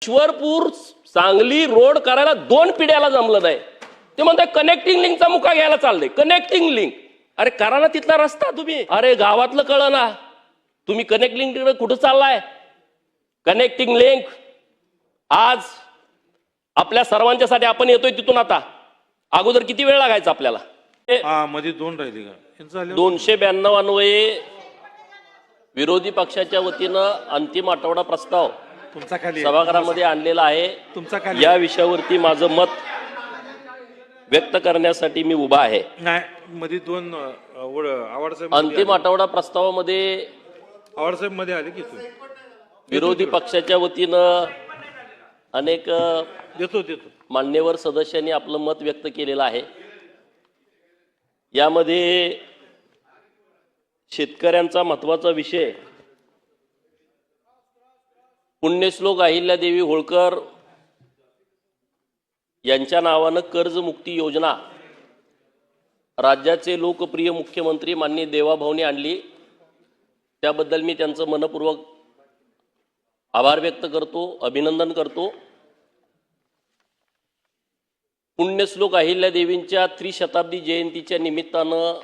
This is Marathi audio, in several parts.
ईश्वरपूर सांगली रोड करायला 2 पिढ्याला जमलं नाही. ते म्हणतात कनेक्टिंग लिंकचा मुका घ्यायला चाललंय. कनेक्टिंग लिंक, अरे करा ना तिथला रस्ता तुम्ही. अरे गावातलं कळलं ना, तुम्ही कनेक्टिंग लिंक कुठं चाललाय? कनेक्टिंग लिंक आज आपल्या सर्वांच्यासाठी आपण येतोय तिथून. आता अगोदर किती वेळ लागायचा आपल्याला? मध्ये 2 राहिले का? 292 अन्वये विरोधी पक्षाच्या वतीनं अंतिम आठवडा प्रस्ताव तुमचा खाली सभागृहामध्ये आणलेला आहे. तुमचा खाली या विषयावरती माझं मत व्यक्त करण्यासाठी मी उभा आहे. नाही, मध्ये 2 आवडसाहेब अंतिम आठवडा प्रस्तावामध्ये आवडसाहेब मध्ये आले की तू विरोधी पक्षाच्या वतीनं अनेक देतो मान्यवर सदस्यांनी आपलं मत व्यक्त केलेलं आहे. यामध्ये शेतकऱ्यांचा महत्त्वाचा विषय पुण्यश्लोक अहिल्यादेवी होळकर यांच्या नावानं कर्जमुक्ती योजना राज्याचे लोकप्रिय मुख्यमंत्री माननीय देवाभाऊंनी आणली. त्याबद्दल मी त्यांचं मनपूर्वक आभार व्यक्त करतो, अभिनंदन करतो. पुण्यश्लोक अहिल्यादेवींच्या त्रिशताब्दी जयंतीच्या निमित्तानं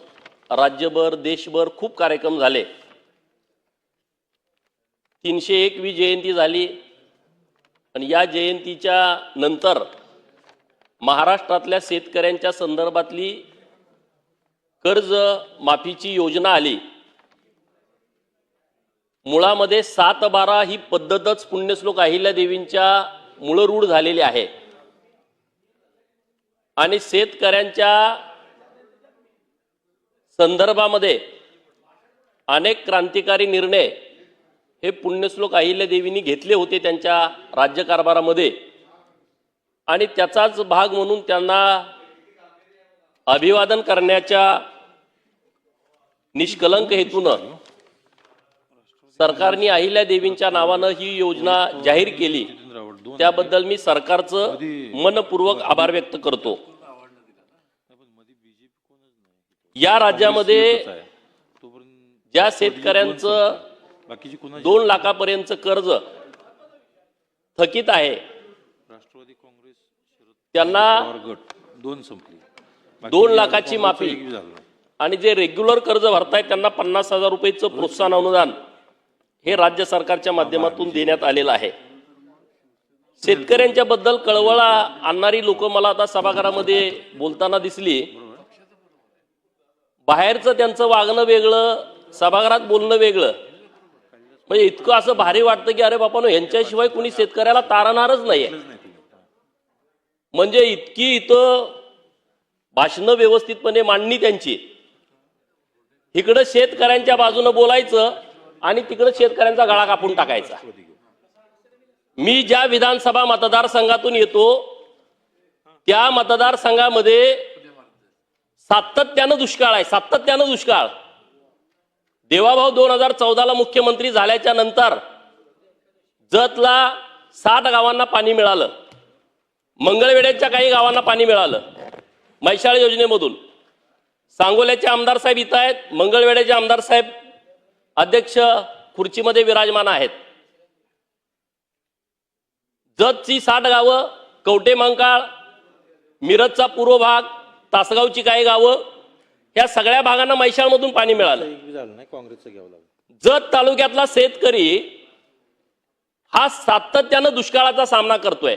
राज्यभर देशभर खूप कार्यक्रम झाले. 301वी जयंती झाली आणि या जयंतीच्या नंतर महाराष्ट्रातल्या शेतकऱ्यांच्या संदर्भातली कर्ज माफीची योजना आली. मुळामध्ये 7/12 ही पद्धतच पुण्यश्लोक अहिल्यादेवींच्या मूळरूढ झालेली आहे आणि शेतकऱ्यांच्या संदर्भामध्ये अनेक क्रांतिकारी निर्णय हे पुण्यश्लोक अहिल्यादेवींनी घेतले होते त्यांच्या राज्यकारभारामध्ये आणि त्याचाच भाग म्हणून त्यांना अभिवादन करण्याच्या निष्कलंक हेतूनं सरकारने अहिल्यादेवींच्या नावानं ही योजना जाहीर केली. त्याबद्दल मी सरकारचं मनपूर्वक आभार व्यक्त करतो. या राज्यामध्ये ज्या शेतकऱ्यांचं 2 लाखापर्यंतचं कर्ज थकीत आहे राष्ट्रवादी काँग्रेस त्यांना 2 लाखाची माफी आणि जे रेग्युलर कर्ज भरतायत त्यांना 50,000 रुपयेचं प्रोत्साहन अनुदान हे राज्य सरकारच्या माध्यमातून देण्यात आलेलं आहे. शेतकऱ्यांच्या बद्दल कळवळा आणणारी लोक मला आता सभागृहामध्ये बोलताना दिसली. बाहेरचं त्यांचं वागणं वेगळं, सभागृहात बोलणं वेगळं. म्हणजे इतकं असं भारी वाटतं की अरे बापानो, यांच्याशिवाय कुणी शेतकऱ्याला तारणारच नाहीये. म्हणजे इतकी इथं भाषणं व्यवस्थितपणे मांडणी त्यांची. इकडं शेतकऱ्यांच्या बाजूनं बोलायचं आणि तिकडं शेतकऱ्यांचा गळा कापून टाकायचा. मी ज्या विधानसभा मतदारसंघातून येतो त्या मतदारसंघामध्ये सातत्यानं दुष्काळ आहे, सातत्यानं दुष्काळ. देवाभाऊ 2014ला मुख्यमंत्री झाल्याच्या नंतर जतला 60 गावांना पाणी मिळालं, मंगळवेढ्याच्या काही गावांना पाणी मिळालं म्हैसाळ योजनेमधून. सांगोल्याचे आमदार साहेब इथं आहेत, मंगळवेढ्याचे आमदार साहेब अध्यक्ष खुर्चीमध्ये विराजमान आहेत. जतची 60 गावं, कवटे मंकाळ, मिरजचा पूर्व भाग, तासगावची काही गावं, या सगळ्या भागांना म्हैसाळमधून पाणी मिळालं. जत तालुक्यातला शेतकरी हा सातत्यानं दुष्काळाचा सामना करतोय.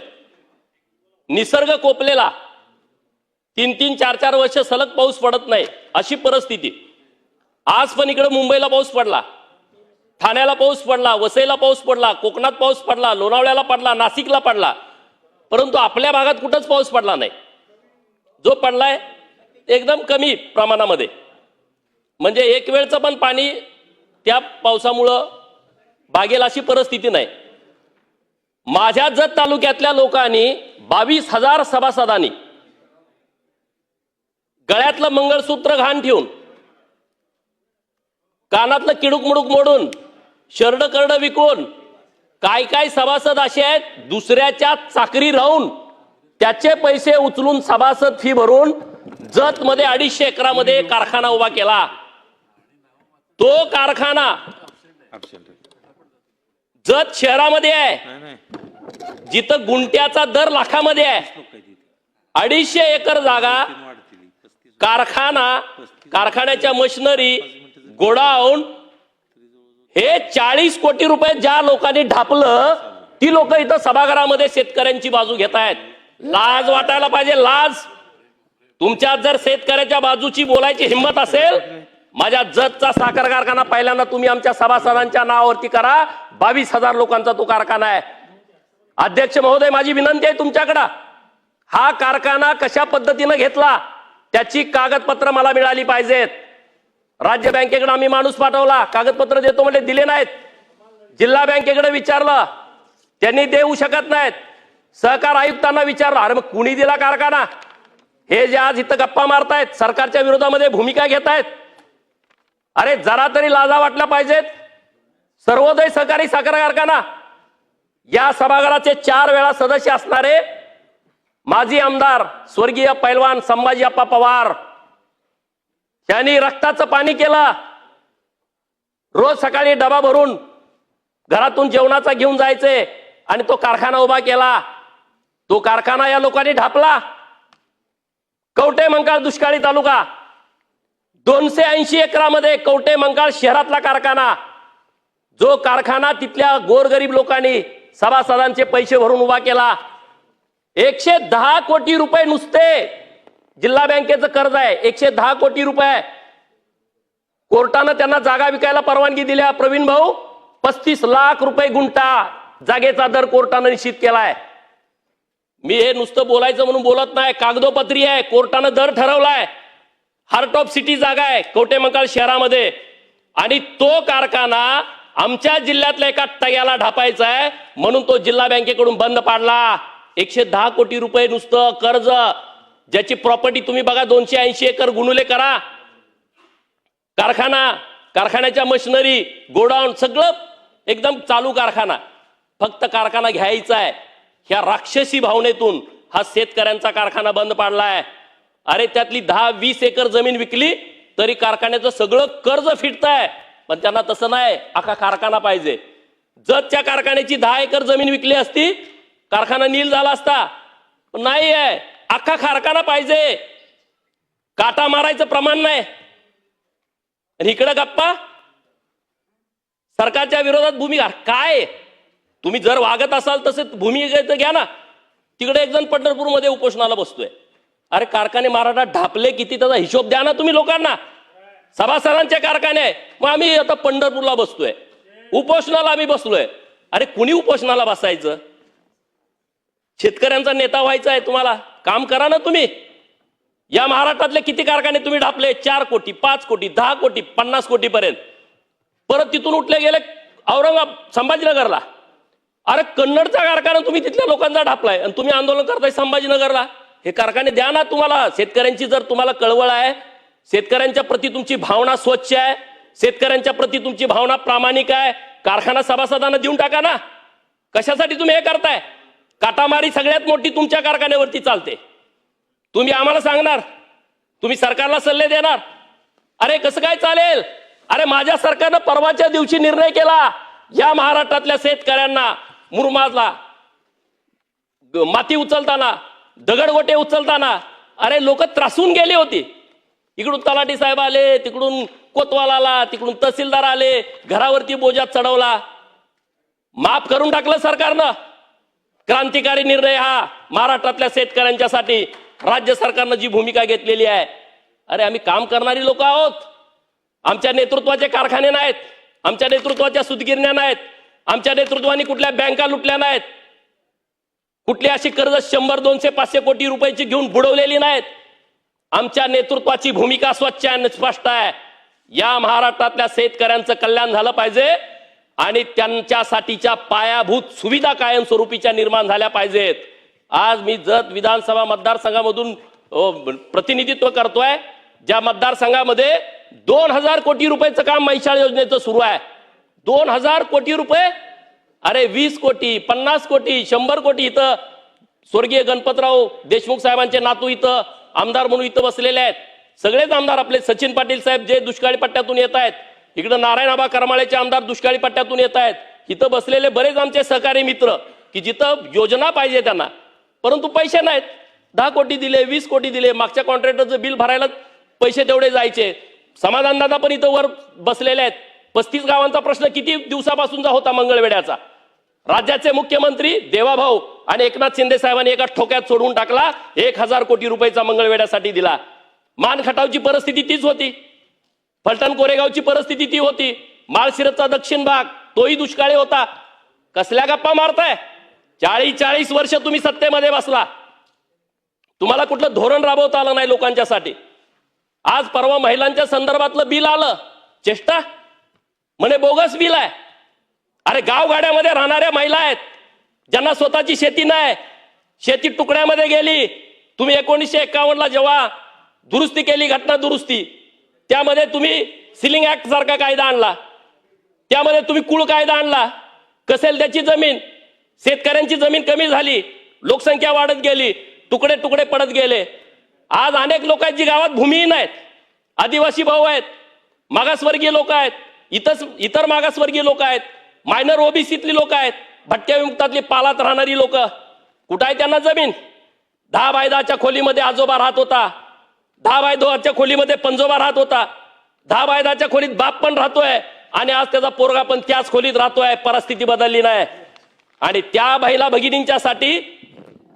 निसर्ग कोपलेला, 3-3, 4-4 वर्ष सलग पाऊस पडत नाही अशी परिस्थिती. आज पण इकडे मुंबईला पाऊस पडला, ठाण्याला पाऊस पडला, वसईला पाऊस पडला, कोकणात पाऊस पडला, लोणावळ्याला पडला, नाशिकला पडला, परंतु आपल्या भागात कुठंच पाऊस पडला नाही. जो पडलाय एकदम कमी प्रमाणामध्ये. म्हणजे एक वेळचं पण पाणी त्या पावसामुळं भागेल अशी परिस्थिती नाही. माझ्या जत तालुक्यातल्या लोकांनी 22,000 सभासदांनी गळ्यातलं मंगळसूत्र घाण ठेवून, कानातलं किडूक मुडूक मोडून, शरड करड विकून, काय काय सभासद असे आहेत दुसऱ्याच्या चाकरी राहून त्याचे पैसे उचलून सभासद फी भरून जत मध्ये 250 एकरामध्ये कारखाना उभा केला. तो कारखाना जत शहरामध्ये आहे. जिथं गुंट्याचा दर लाखामध्ये आहे, 250 एकर जागा, कारखान्याच्या मशिनरी, गोडाऊन, हे 40 कोटी रुपये ज्या लोकांनी ढापलं, ती लोक इथं सभागृहामध्ये शेतकऱ्यांची बाजू घेत आहेत. लाज वाटायला पाहिजे, लाज. तुमच्यात जर शेतकऱ्याच्या बाजूची बोलायची हिंमत असेल, माझ्या जतचा साखर कारखाना पहिल्यांदा तुम्ही आमच्या सभासदांच्या नावावरती करा. 22,000 लोकांचा तो कारखाना आहे. अध्यक्ष महोदय, माझी विनंती आहे तुमच्याकडं, हा कारखाना कशा पद्धतीनं घेतला त्याची कागदपत्र मला मिळाली पाहिजेत. राज्य बँकेकडे आम्ही माणूस पाठवला, कागदपत्र देतो म्हणजे दिले नाहीत. जिल्हा बँकेकडे विचारलं, त्यांनी देऊ शकत नाहीत. सहकार आयुक्तांना विचारलं, अरे मग कुणी दिला कारखाना? हे जे आज इथं गप्पा मारतायत, सरकारच्या विरोधामध्ये भूमिका घेत आहेत, अरे जरा तरी लाजा वाटल्या पाहिजेत. सर्वोदय सहकारी साखर कारखाना, या सभागृहाचे 4 वेळा सदस्य असणारे माजी आमदार स्वर्गीय पैलवान संभाजी अप्पा पवार, त्यांनी रक्ताचं पाणी केलं. रोज सकाळी डबा भरून घरातून जेवणाचा घेऊन जायचे आणि तो कारखाना उभा केला. तो कारखाना या लोकांनी ढापला. कवठे मंकाळ दुष्काळी तालुका, 280 एकरामध्ये कवठे मंकाळ शहरातला कारखाना, जो कारखाना तिथल्या गोरगरीब लोकांनी सभासदांचे पैसे भरून उभा केला. 110 कोटी रुपये नुसते जिल्हा बँकेचं कर्ज आहे, 110 कोटी रुपये. कोर्टानं त्यांना जागा विकायला परवानगी दिल्या. प्रवीण भाऊ, 35 लाख रुपये गुंठा जागेचा दर कोर्टानं निश्चित केलाय. मी हे नुसतं बोलायचं म्हणून बोलत नाही, कागदोपत्री आहे. कोर्टानं दर ठरवलाय. हार्ट ऑफ सिटी जागा आहे कवठे मंकाळ शहरामध्ये, आणि तो कारखाना आमच्या जिल्ह्यातल्या एका टग्याला ढापायचा आहे म्हणून तो जिल्हा बँकेकडून बंद पाडला. 110 कोटी रुपये नुसतं कर्ज, ज्याची प्रॉपर्टी तुम्ही बघा, 280 एकर गुणुले करा. कारखान्याच्या मशिनरी, गोडाऊन, सगळं एकदम चालू कारखाना. फक्त कारखाना घ्यायचा आहे, ह्या राक्षसी भावनेतून हा शेतकऱ्यांचा कारखाना बंद पाडलाय. अरे त्यातली 10-20 एकर जमीन विकली तरी कारखान्याचं सगळं कर्ज फिटतंय. पण त्यांना तसं नाही, अख्खा कारखाना पाहिजे. जतच्या कारखान्याची 10 एकर जमीन विकली असती, कारखाना नील झाला असता. पण नाही आहे, अख्खा कारखाना पाहिजे. काटा मारायचं प्रमाण नाही. आणि इकडे गप्पा, सरकारच्या विरोधात भूमिका. काय तुम्ही जर वागत असाल तसं भूमिका घ्या ना. तिकडे एक जण पंढरपूरमध्ये उपोषणाला बसतोय. अरे कारखाने महाराष्ट्रात ढापले किती, त्याचा हिशोब द्या ना तुम्ही लोकांना. सभासदांचे कारखाने, मग आम्ही आता पंढरपूरला बसतोय, उपोषणाला आम्ही बसलोय. अरे कुणी उपोषणाला बसायचं? शेतकऱ्यांचा नेता व्हायचा आहे तुम्हाला, काम करा ना तुम्ही. या महाराष्ट्रातले किती कारखाने तुम्ही ढापले? 4 कोटी, 5 कोटी, 10 कोटी, 50 कोटी पर्यंत. परत तिथून उठले गेले संभाजीनगरला. अरे कन्नडचा कारखाना तुम्ही तिथल्या लोकांचा ढापलाय आणि तुम्ही आंदोलन करताय संभाजीनगरला. हे कारखाने द्या ना तुम्हाला. शेतकऱ्यांची जर तुम्हाला कळवळ आहे, शेतकऱ्यांच्या प्रती तुमची भावना स्वच्छ आहे, शेतकऱ्यांच्या प्रती तुमची भावना प्रामाणिक आहे, कारखाना सभासदांना देऊन टाका ना. कशासाठी तुम्ही हे करताय? काटामारी सगळ्यात मोठी तुमच्या कारखान्यावरती चालते. तुम्ही आम्हाला सांगणार, तुम्ही सरकारला सल्ले देणार. अरे कसं काय चालेल? अरे माझ्या सरकारनं परवाच्या दिवशी निर्णय केला, या महाराष्ट्रातल्या शेतकऱ्यांना मुरमाजला, माती उचलताना, दगडगोटे उचलताना अरे लोक त्रासून गेली होती. इकडून तलाठी साहेब आले, तिकडून कोतवाल आला, तिकडून तहसीलदार आले, घरावरती बोजा चढवला. माफ करून टाकलं सरकारनं. क्रांतिकारी निर्णय हा महाराष्ट्रातल्या शेतकऱ्यांच्यासाठी राज्य सरकारनं जी भूमिका घेतलेली आहे. अरे आम्ही काम करणारी लोक आहोत. आमच्या नेतृत्वाचे कारखाने नाहीत, आमच्या नेतृत्वाच्या सुतगिरण्या नाहीत, आमच्या नेतृत्वाने कुठल्या बँका लुटल्या नाहीत, कुठली अशी कर्ज 100, 200, 500 कोटी रुपयाची घेऊन बुडवलेली नाहीत. आमच्या नेतृत्वाची भूमिका स्वच्छ आणि स्पष्ट आहे. या महाराष्ट्रातल्या शेतकऱ्यांचं कल्याण झालं पाहिजे आणि त्यांच्यासाठीच्या पायाभूत सुविधा कायमस्वरूपीच्या निर्माण झाल्या पाहिजेत. आज मी जत विधानसभा मतदारसंघामधून प्रतिनिधित्व करतोय, ज्या मतदारसंघामध्ये 2000 कोटी रुपयाचं काम म्हैसाळ योजनेचं सुरू आहे. 2000 कोटी रुपये. अरे 20 कोटी, 50 कोटी, 100 कोटी इथं स्वर्गीय गणपतराव देशमुख साहेबांचे नातू इथं आमदार म्हणून इथं बसलेले आहेत. सगळेच आमदार आपले सचिन पाटील साहेब जे दुष्काळी पट्ट्यातून येत आहेत, इकडे नारायण आबा करमाळेचे आमदार दुष्काळी पट्ट्यातून येत आहेत, इथं बसलेले बरेच आमचे सहकारी मित्र की जिथं योजना पाहिजे त्यांना, परंतु पैसे नाहीत. 10 कोटी दिले, 20 कोटी दिले, मागच्या कॉन्ट्रॅक्टरचं बिल भरायला पैसे तेवढे जायचे. समाधान दादा पण इथं वर बसलेले आहेत. 35 गावांचा प्रश्न किती दिवसापासूनचा होता मंगळवेढ्याचा. राज्याचे मुख्यमंत्री देवाभाऊ आणि एकनाथ शिंदे साहेबांनी एका ठोक्यात सोडवून टाकला. 1000 कोटी रुपयाचा मंगळवेढ्यासाठी दिला. मानखटावची परिस्थिती तीच होती, फलटण कोरेगावची परिस्थिती ती होती, माळशिरसचा दक्षिण भाग तोही दुष्काळी होता. कसल्या गप्पा मारताय? 40 वर्ष तुम्ही सत्तेमध्ये बसला, तुम्हाला कुठलं धोरण राबवता आलं नाही लोकांच्यासाठी. आज परवा महिलांच्या संदर्भातलं बिल आलं, चेष्टा म्हणे बोगस बिल आहे. अरे गावगाड्यामध्ये राहणाऱ्या महिला आहेत ज्यांना स्वतःची शेती नाही, शेती तुकड्यामध्ये गेली. तुम्ही 1951 ला जेव्हा दुरुस्ती केली, घटना दुरुस्ती, त्यामध्ये तुम्ही सिलिंग ऍक्ट सारखा कायदा आणला, त्यामध्ये तुम्ही कुळ कायदा आणला. कसेल त्याची जमीन, शेतकऱ्यांची जमीन कमी झाली, लोकसंख्या वाढत गेली, तुकडे तुकडे पडत गेले. आज अनेक लोक आहेत जी गावात भूमिहीन आहेत, आदिवासी भाऊ आहेत, मागासवर्गीय लोक आहेत, इतर मागासवर्गीय लोक आहेत, मायनर ओबीसीतली लोक आहेत, भटक्या विमुक्तातली पालात राहणारी लोक. कुठं आहे त्यांना जमीन? 10 बाय 10च्या खोलीमध्ये आजोबा राहत होता, 10 बाय 2च्या खोलीमध्ये पंजोबा राहत होता, 10 बाय 10च्या खोलीत बाप पण राहतोय आणि आज त्याचा पोरगा पण त्याच खोलीत राहतोय. परिस्थिती बदलली नाही. आणि त्या महिला भगिनींच्यासाठी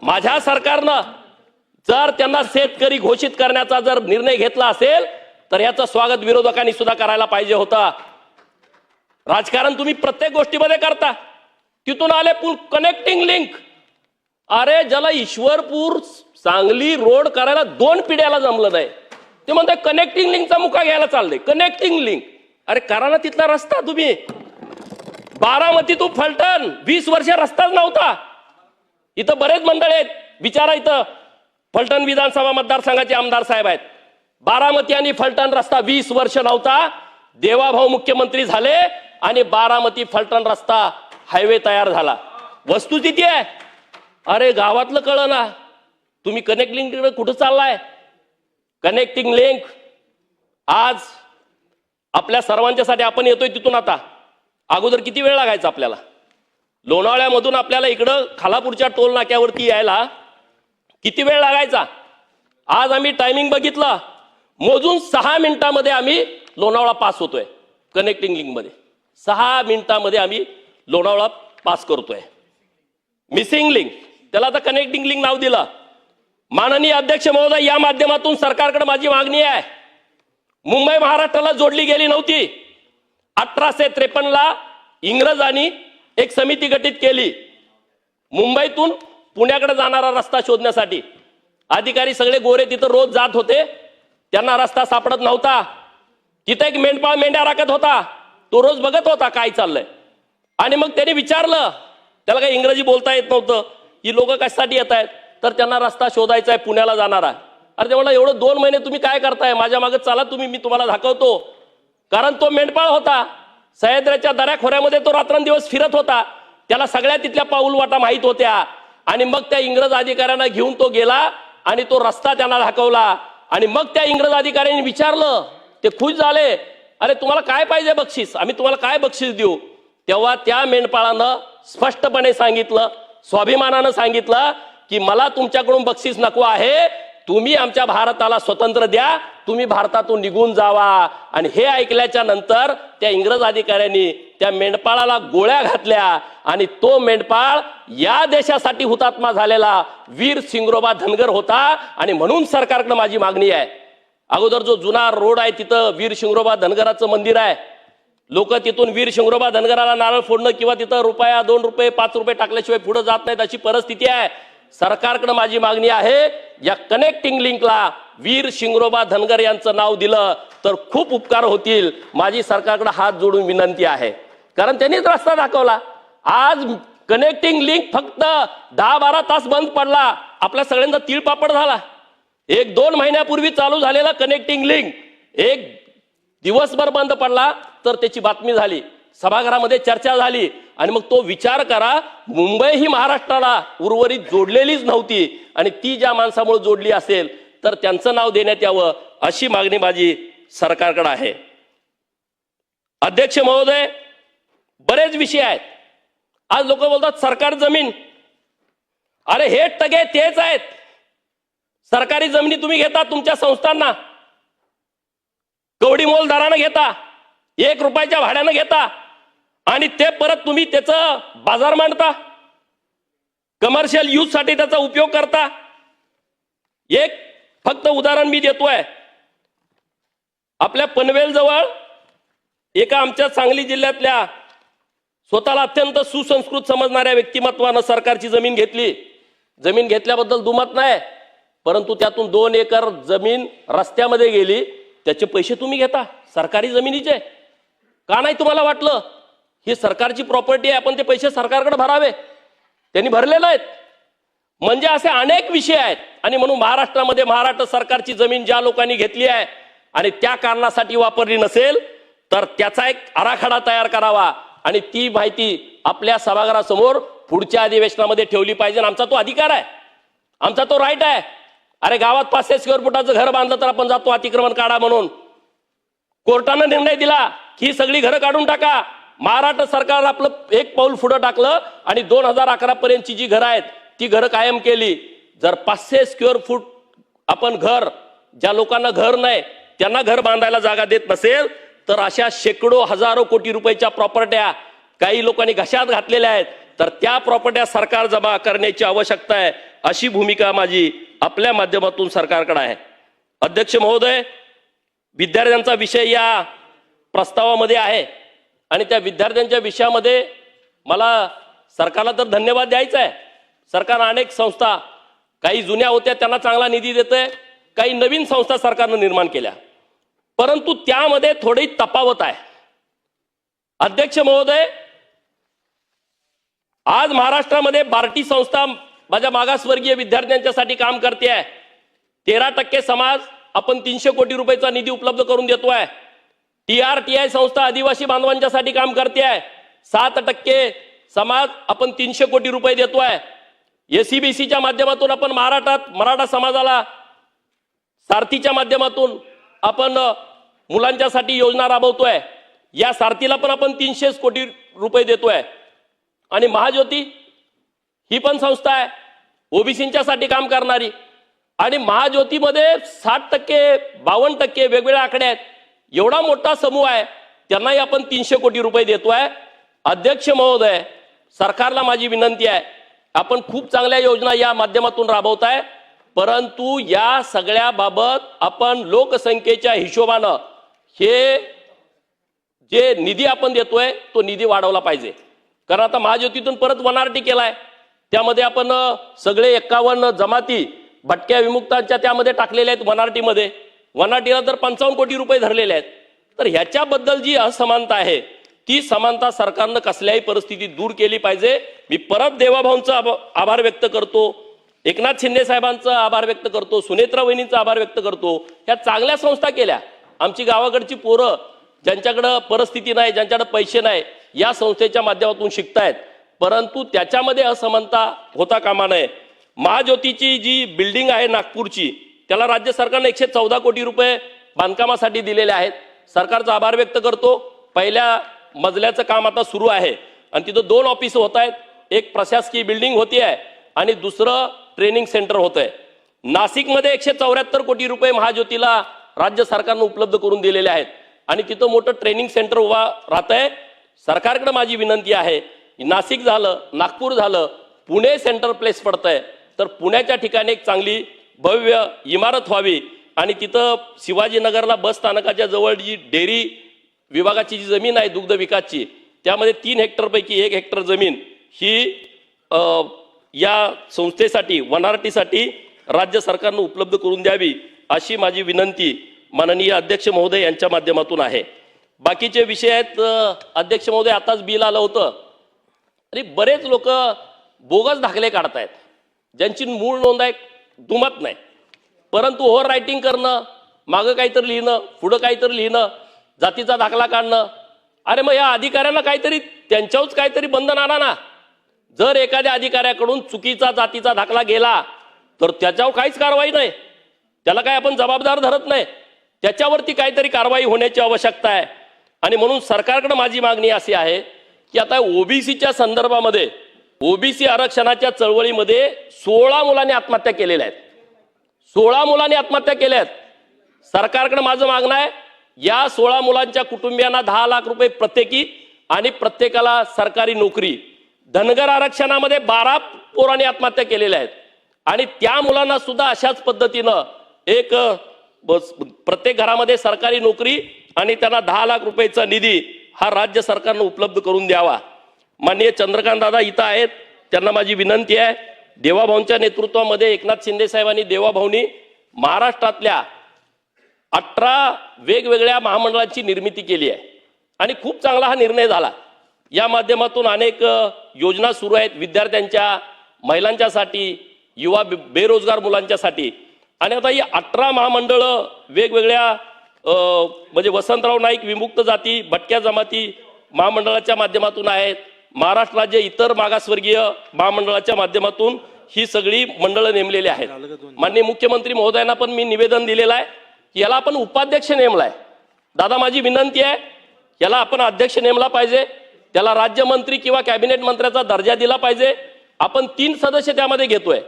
माझ्या सरकारनं जर त्यांना शेतकरी घोषित करण्याचा जर निर्णय घेतला असेल तर याचं स्वागत विरोधकांनी सुद्धा करायला पाहिजे होतं. राजकारण तुम्ही प्रत्येक गोष्टीमध्ये करता. तिथून आले पूल कनेक्टिंग लिंक. अरे ज्याला ईश्वरपूर सांगली रोड करायला 2 पिढ्याला जमलं नाही, ते म्हणताय कनेक्टिंग लिंकचा मुका घ्यायला चाललंय. कनेक्टिंग लिंक, अरे करा ना तिथला रस्ता तुम्ही. बारामती टू फलटण 20 वर्ष रस्ताच नव्हता. इथं बरेच मंडळ आहेत, विचारा इथं फलटण विधानसभा मतदारसंघाचे आमदार साहेब आहेत. बारामती आणि फलटण रस्ता 20 वर्ष नव्हता. देवाभाऊ मुख्यमंत्री झाले आणि बारामती फलटण रस्ता हायवे तयार झाला. वस्तुस्थिती आहे. अरे गावातलं कळलं ना, तुम्ही कनेक्टिंग लिंक कुठं चाललाय? कनेक्टिंग लिंक आज आपल्या सर्वांच्यासाठी आपण येतोय तिथून. आता अगोदर किती वेळ लागायचा आपल्याला? लोणावळ्यामधून आपल्याला इकडं खालापूरच्या टोल नाक्यावरती यायला किती वेळ लागायचा? आज आम्ही टायमिंग बघितलं, मोजून 6 मिनिटांमध्ये आम्ही लोणावळा पास होतोय. कनेक्टिंग लिंक मध्ये 6 मिनिटांमध्ये आम्ही लोणावळा पास करतोय. मिसिंग लिंक, त्याला आता कनेक्टिंग लिंक नाव दिलं. माननीय अध्यक्ष महोदय, या माध्यमातून सरकारकडे माझी मागणी आहे. मुंबई महाराष्ट्राला जोडली गेली नव्हती. 1853 ला इंग्रजांनी एक समिती गठीत केली मुंबईतून पुण्याकडे जाणारा रस्ता शोधण्यासाठी. अधिकारी सगळे गोरे तिथं रोज जात होते, त्यांना रस्ता सापडत नव्हता. तिथे एक मेंढपाळ मेंढ्या राखत होता, तो रोज बघत होता काय चाललंय. आणि मग त्याने विचारलं, त्याला काही इंग्रजी बोलता येत नव्हतं, ही लोक कशासाठी येत आहेत? तर त्यांना रस्ता शोधायचा आहे पुण्याला जाणारा. अरे ते म्हणला, एवढं 2 महिने तुम्ही काय करताय? माझ्या मागे चला तुम्ही, मी तुम्हाला दाखवतो. कारण तो मेंढपाळ होता, सह्याद्रीच्या दऱ्याखोऱ्यामध्ये तो रात्रंदिवस फिरत होता, त्याला सगळ्या तिथल्या पाऊलवाटा माहित होत्या. आणि मग त्या इंग्रज अधिकाऱ्यांना घेऊन तो गेला आणि तो रस्ता त्यांना दाखवला. आणि मग त्या इंग्रज अधिकाऱ्यांनी विचारलं, ते खुश झाले, अरे तुम्हाला काय पाहिजे बक्षीस? आम्ही तुम्हाला काय बक्षीस देऊ? तेव्हा त्या मेंढपाळानं स्पष्टपणे सांगितलं, स्वाभिमानानं सांगितलं की मला तुमच्याकडून बक्षीस नको आहे, तुम्ही आमच्या भारताला स्वतंत्र द्या, तुम्ही भारतातून निघून जावा. आणि हे ऐकल्याच्या नंतर त्या इंग्रज अधिकाऱ्यांनी त्या मेंढपाळाला गोळ्या घातल्या आणि तो मेंढपाळ या देशासाठी हुतात्मा झालेला वीर शिंगरोबा धनगर होता. आणि म्हणून सरकारकडे माझी मागणी आहे, अगोदर जो जुना रोड आहे तिथं वीर शिंगरोबा धनगराचं मंदिर आहे. लोक तिथून वीर शिंगरोबा धनगराला नारळ फोडणं किंवा तिथं रुपया 2 रुपये 5 रुपये टाकल्याशिवाय पुढे जात नाहीत, अशी परिस्थिती आहे. सरकारकडे माझी मागणी आहे, या कनेक्टिंग लिंकला वीर शिंगरोबा धनगर यांचं नाव दिलं तर खूप उपकार होतील. माझी सरकारकडे हात जोडून विनंती आहे, कारण त्यांनीच रस्ता दाखवला. आज कनेक्टिंग लिंक फक्त 10-12 तास बंद पडला, आपल्या सगळ्यांचा तिळपापड झाला. 1-2 महिन्यापूर्वी चालू झालेला कनेक्टिंग लिंक 1 दिवसभर बंद पडला तर त्याची बातमी झाली, सभागृहामध्ये चर्चा झाली. आणि मग तो विचार करा, मुंबई ही महाराष्ट्राला उर्वरित जोडलेलीच नव्हती आणि ती ज्या माणसामुळे जोडली असेल तर त्यांचं नाव देण्यात यावं, अशी मागणी माझी सरकारकडे आहे. अध्यक्ष महोदय, बरेच विषय आहेत. आज लोक बोलतात सरकार जमीन, अरे हे टगे तेच आहेत. सरकारी जमिनी तुम्ही घेता तुमच्या संस्थांना, कवडी मोल दरानं घेता, 1 रुपयाच्या भाड्यानं घेता आणि ते परत तुम्ही त्याचं बाजार मांडता, कमर्शियल यूज साठी त्याचा उपयोग करता. एक फक्त उदाहरण मी देतोय. आपल्या पनवेल जवळ एका आमच्या सांगली जिल्ह्यातल्या स्वतःला अत्यंत सुसंस्कृत समजणाऱ्या व्यक्तिमत्वानं सरकारची जमीन घेतली. जमीन घेतल्याबद्दल दुमत नाही, परंतु त्यातून 2 एकर जमीन रस्त्यामध्ये गेली. त्याचे पैसे तुम्ही घेता सरकारी जमिनीचे. का नाही तुम्हाला वाटलं ही सरकारची प्रॉपर्टी आहे, आपण ते पैसे सरकारकडे भरावे? त्यांनी भरलेले आहेत. म्हणजे असे अनेक विषय आहेत. आणि म्हणून महाराष्ट्रामध्ये महाराष्ट्र सरकारची जमीन ज्या लोकांनी घेतली आहे आणि त्या कारणासाठी वापरली नसेल तर त्याचा एक आराखडा तयार करावा आणि ती माहिती आपल्या सभागृहासमोर पुढच्या अधिवेशनामध्ये ठेवली पाहिजे. आमचा तो अधिकार आहे, आमचा तो राईट आहे. अरे गावात 500 स्क्वेअर फुटाचं घर बांधलं तर आपण जातो अतिक्रमण काढा म्हणून. कोर्टानं निर्णय दिला की ही सगळी घरं काढून टाका. महाराष्ट्र सरकार आपलं एक पाऊल पुढे टाकलं आणि 2011 पर्यंतची जी घरं आहेत ती घरं कायम केली. जर 500 स्क्वेअर फूट आपण घर, ज्या लोकांना घर नाही त्यांना घर बांधायला जागा देत नसेल तर अशा शेकडो हजारो कोटी रुपयाच्या प्रॉपर्ट्या काही लोकांनी घशात घातलेल्या आहेत, तर त्या प्रॉपर्ट्या सरकार जमा करण्याची आवश्यकता आहे. अशी भूमिका माझी आपल्या माध्यमातून सरकारकडे आहे. अध्यक्ष महोदय, विद्यार्थ्यांचा विषय या प्रस्तावामध्ये आहे आणि त्या विद्यार्थ्यांच्या विषयामध्ये मला सरकारला तर धन्यवाद द्यायचा आहे. सरकार अनेक संस्था, काही जुन्या होत्या त्यांना चांगला निधी देते, काही नवीन संस्था सरकारनं निर्माण केल्या, परंतु त्यामध्ये थोडी तफावत आहे. अध्यक्ष महोदय, आज महाराष्ट्रामध्ये बार्टी संस्था माझ्या मागासवर्गीय विद्यार्थ्यांच्यासाठी काम करते आहे. 13% समाज आपण 300 कोटी रुपयाचा निधी उपलब्ध करून देतोय. TRTI संस्था आदिवासी बांधवांच्यासाठी काम करते आहे. 7% समाज आपण 300 कोटी रुपये देतोय. SCBCच्या माध्यमातून आपण महाराष्ट्रात मराठा समाजाला सारथीच्या माध्यमातून आपण मुलांच्यासाठी योजना राबवतोय. या सारथीला पण आपण 300 कोटी रुपये देतोय. आणि महाज्योती ही पण संस्था आहे ओबीसींच्यासाठी काम करणारी, आणि महाज्योतीमध्ये 60%, 52% वेगवेगळे आकडे आहेत. एवढा मोठा समूह आहे, त्यांनाही आपण 300 कोटी रुपये देतोय. अध्यक्ष महोदय, सरकारला माझी विनंती आहे, आपण खूप चांगल्या योजना या माध्यमातून राबवताय, परंतु या सगळ्या बाबत आपण लोकसंख्येच्या हिशोबानं हे जे निधी आपण देतोय तो निधी वाढवला पाहिजे. कारण आता महाज्योतीतून परत वनारटी केलाय, त्यामध्ये आपण सगळे 51 जमाती भटक्या विमुक्तांच्या त्यामध्ये टाकलेल्या आहेत वनारटीमध्ये. वनारटीला तर 55 कोटी रुपये धरलेले आहेत. तर ह्याच्याबद्दल जी असमानता आहे ती समानता सरकारनं कसल्याही परिस्थितीत दूर केली पाहिजे. मी परत देवाभाऊंचा आभार व्यक्त करतो, एकनाथ शिंदे साहेबांचा आभार व्यक्त करतो, सुनेत्रा वहिनींचा आभार व्यक्त करतो. ह्या चांगल्या संस्था केल्या. आमची गावाकडची पोरं ज्यांच्याकडे परिस्थिती नाही, ज्यांच्याकडे पैसे नाही, या संस्थेच्या माध्यमातून शिकतायत, परंतु त्याच्यामध्ये असमानता होता कामा नये. महाज्योतीची जी बिल्डिंग आहे नागपूरची, त्याला राज्य सरकारने 114 कोटी रुपये बांधकामासाठी दिलेले आहेत. सरकारचा आभार व्यक्त करतो. पहिल्या मजल्याचं काम आता सुरू आहे आणि तिथं 2 ऑफिस होत आहेत. एक प्रशासकीय बिल्डिंग होती आहे आणि दुसरं ट्रेनिंग सेंटर होत आहे. नाशिकमध्ये 174 कोटी रुपये महाज्योतीला राज्य सरकारनं उपलब्ध करून दिलेले आहेत आणि तिथं मोठं ट्रेनिंग सेंटर उभा राहत आहे. सरकारकडे माझी विनंती आहे, नाशिक झालं, नागपूर झालं, पुणे सेंटर प्लेस पडतंय, तर पुण्याच्या ठिकाणी एक चांगली भव्य इमारत व्हावी आणि तिथं शिवाजीनगरला बस स्थानकाच्या जवळ जी डेअरी विभागाची जी जमीन आहे दुग्ध विकासची, त्यामध्ये 3 हेक्टरपैकी 1 हेक्टर जमीन ही या संस्थेसाठी वनारटीसाठी राज्य सरकारनं उपलब्ध करून द्यावी, अशी माझी विनंती माननीय अध्यक्ष महोदय यांच्या माध्यमातून आहे. बाकीचे विषय आहेत. अध्यक्ष महोदय, आताच बिल आलं होतं आणि बरेच लोक बोगस दाखले काढतायत, ज्यांची मूळ नोंद आहे दुमत नाही, परंतु ओव्हर रायटिंग करणं, मागं काहीतरी लिहिणं, पुढं काहीतरी लिहिणं, जातीचा दाखला काढणं. अरे मग या अधिकाऱ्यांना काहीतरी त्यांच्यावरच काहीतरी बंधन आणा ना. जर एखाद्या अधिकाऱ्याकडून चुकीचा जातीचा दाखला गेला तर त्याच्यावर काहीच कारवाई नाही, त्याला काय आपण जबाबदार धरत नाही, त्याच्यावरती काहीतरी कारवाई होण्याची आवश्यकता आहे. आणि म्हणून सरकारकडे माझी मागणी अशी आहे की आता ओबीसीच्या संदर्भामध्ये ओबीसी आरक्षणाच्या चळवळीमध्ये 16 मुलांनी आत्महत्या केलेल्या आहेत. 16 मुलांनी आत्महत्या केल्या आहेत. सरकारकडे माझं मागणं आहे, या 16 मुलांच्या कुटुंबियांना 10 लाख रुपये प्रत्येकी आणि प्रत्येकाला सरकारी नोकरी. धनगर आरक्षणामध्ये 12 पोरांनी आत्महत्या केलेल्या आहेत आणि त्या मुलांना सुद्धा अशाच पद्धतीनं एक प्रत्येक घरामध्ये सरकारी नोकरी आणि त्यांना 10 लाख रुपयेचा निधी हा राज्य सरकारनं उपलब्ध करून द्यावा. माननीय चंद्रकांत दादा इथं आहेत, त्यांना माझी विनंती आहे, देवाभाऊंच्या नेतृत्वामध्ये एकनाथ शिंदे साहेबांनी देवाभाऊंनी महाराष्ट्रातल्या 18 वेगवेगळ्या महामंडळांची निर्मिती केली आहे आणि खूप चांगला हा निर्णय झाला. या माध्यमातून अनेक योजना सुरू आहेत विद्यार्थ्यांच्या, महिलांच्यासाठी, युवा बेरोजगार मुलांच्यासाठी. आणि आता ही 18 महामंडळं वेगवेगळ्या म्हणजे वसंतराव नाईक विमुक्त जाती भटक्या जमाती महामंडळाच्या माध्यमातून आहेत. महाराष्ट्र राज्य इतर मागासवर्गीय महामंडळाच्या माध्यमातून ही सगळी मंडळं नेमलेली आहेत. माननीय मुख्यमंत्री महोदयांना पण मी निवेदन दिलेलं आहे की याला आपण उपाध्यक्ष नेमलाय. दादा माझी विनंती आहे, याला आपण अध्यक्ष नेमला पाहिजे, त्याला राज्यमंत्री किंवा कॅबिनेट मंत्र्याचा दर्जा दिला पाहिजे. आपण 3 सदस्य त्यामध्ये घेतोय.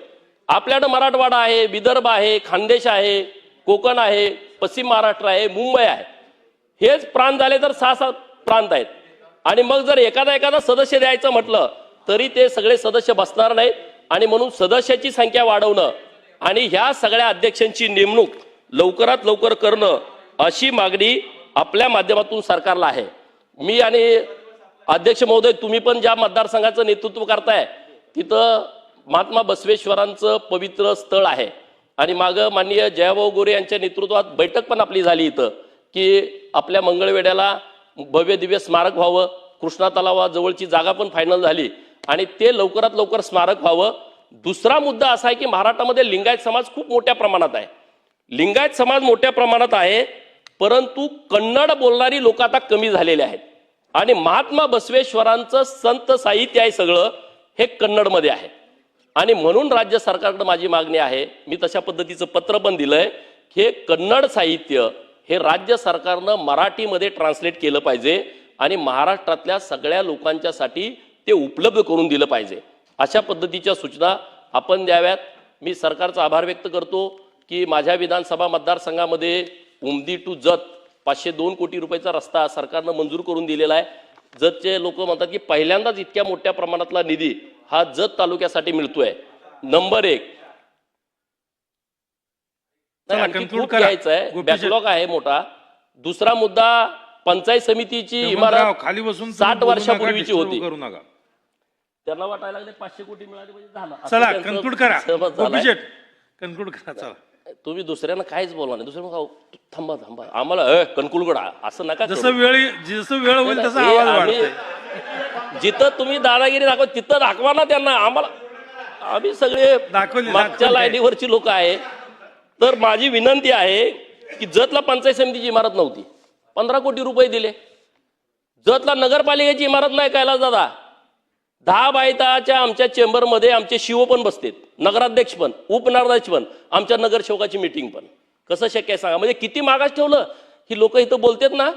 आपल्याकडे मराठवाडा आहे, विदर्भ आहे, खानदेश आहे, कोकण आहे, पश्चिम महाराष्ट्र आहे, मुंबई आहे. हेच प्रांत झाले तर 6 प्रांत आहेत आणि मग जर एखादा सदस्य द्यायचं म्हटलं तरी ते सगळे सदस्य बसणार नाहीत आणि म्हणून सदस्याची संख्या वाढवणं आणि ह्या सगळ्या अध्यक्षांची नेमणूक लवकरात लवकर करणं अशी मागणी आपल्या माध्यमातून सरकारला आहे. मी आणि अध्यक्ष महोदय तुम्ही पण ज्या मतदारसंघाचं नेतृत्व करताय तिथं महात्मा बसवेश्वरांचं पवित्र स्थळ आहे आणि मागं माननीय जयाभाऊ गोरे यांच्या नेतृत्वात बैठक पण आपली झाली इथं की आपल्या मंगळवेढ्याला भव्य दिव्य स्मारक व्हावं. कृष्णा तलावाजवळची जागा पण फायनल झाली आणि ते लवकरात लवकर स्मारक व्हावं. दुसरा मुद्दा असा आहे की महाराष्ट्रामध्ये लिंगायत समाज खूप मोठ्या प्रमाणात आहे. लिंगायत समाज मोठ्या प्रमाणात आहे, परंतु कन्नड बोलणारी लोक आता कमी झालेले आहेत आणि महात्मा बसवेश्वरांचं संत साहित्य आहे सगळं हे कन्नडमध्ये आहे आणि म्हणून राज्य सरकारकडे माझी मागणी आहे, मी तशा पद्धतीचं पत्र पण दिलंय की हे कन्नड साहित्य हे राज्य सरकारनं मराठीमध्ये ट्रान्सलेट केलं पाहिजे आणि महाराष्ट्रातल्या सगळ्या लोकांच्यासाठी ते उपलब्ध करून दिलं पाहिजे. अशा पद्धतीच्या सूचना आपण द्याव्यात. मी सरकारचा आभार व्यक्त करतो की माझ्या विधानसभा मतदारसंघामध्ये उमदी टू जत 502 कोटी रुपयाचा रस्ता सरकारनं मंजूर करून दिलेला आहे. जतचे लोक म्हणतात की पहिल्यांदाच इतक्या मोठ्या प्रमाणातला निधी हा जत तालुक्यासाठी मिळतोय. नंबर 1 घ्यायचा आहे, बॅकलॉग आहे मोठा. दुसरा मुद्दा पंचायत समितीची इमारत खाली बसून 60 वर्षापूर्वीची होती. त्यांना वाटायला लागले 500 कोटी मिळाले म्हणजे झालं. चला कन्क्लूड करा, कन्क्लूड करा. चला तुम्ही दुसऱ्यांना काहीच बोलवा नाही. दुसऱ्यांना थांबा थांबा आम्हाला कन्क्लूड करा असं नका. जसं वेळ होईल तसा आवाज वाढतोय. जिथं तुम्ही दादागिरी दाखवा तिथं दाखवा ना त्यांना. आम्हाला आम्ही सगळे मागच्या लाईनीवरची लोक आहे. तर माझी विनंती आहे की जतला पंचायत समितीची इमारत नव्हती, 15 कोटी रुपये दिले. जतला नगरपालिकेची इमारत नाही कैलास दादा. 10 बायताच्या आमच्या चेंबरमध्ये आमचे शिव पण बसतात, नगराध्यक्ष पण, उपनगराध्यक्ष पण, आमच्या नगरसेवकाची मीटिंग पण. कसं शक्य आहे सांगा? म्हणजे किती मागास ठेवलं. ही लोक इथं बोलतात ना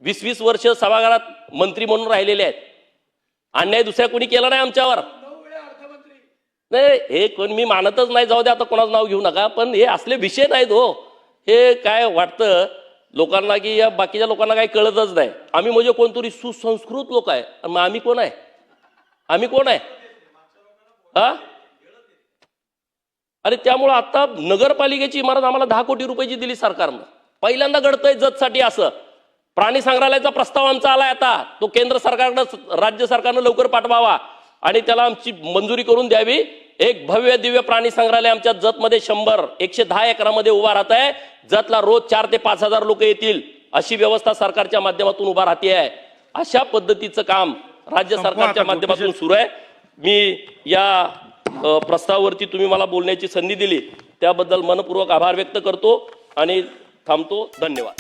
20-20 वर्ष सभागृहात मंत्री म्हणून राहिलेले आहेत. अन्याय दुसऱ्या कोणी केला नाही आमच्यावर. नाही हे कोण मी मानतच नाही, जाऊ दे आता कोणाचं नाव घेऊ नका. पण हे असले विषय नाहीत हो. हे काय वाटतं लोकांना की या बाकीच्या लोकांना काही कळतच नाही. आम्ही म्हणजे कोणतरी सुसंस्कृत लोक आहे. मग आम्ही कोण आहे? आम्ही कोण आहे हा? अरे त्यामुळं आता नगरपालिकेची इमारत आम्हाला 10 कोटी रुपयाची दिली सरकारनं. पहिल्यांदा घडतंय जतसाठी असं. प्राणी संग्रहालयाचा प्रस्ताव आमचा आलाय आता, तो केंद्र सरकारनं राज्य सरकारनं लवकर पाठवावा आणि त्याला आमची मंजुरी करून द्यावी. एक भव्य दिव्य प्राणी संग्रहालय आमच्या जतमध्ये 110 एकरामध्ये उभा राहत आहे. जतला रोज 4 ते 5 हजार लोक येतील अशी व्यवस्था सरकारच्या माध्यमातून उभा राहते आहे. अशा पद्धतीचं काम राज्य सरकारच्या माध्यमातून सुरू आहे. मी या प्रस्तावावरती तुम्ही मला बोलण्याची संधी दिली त्याबद्दल मनपूर्वक आभार व्यक्त करतो आणि थांबतो. धन्यवाद.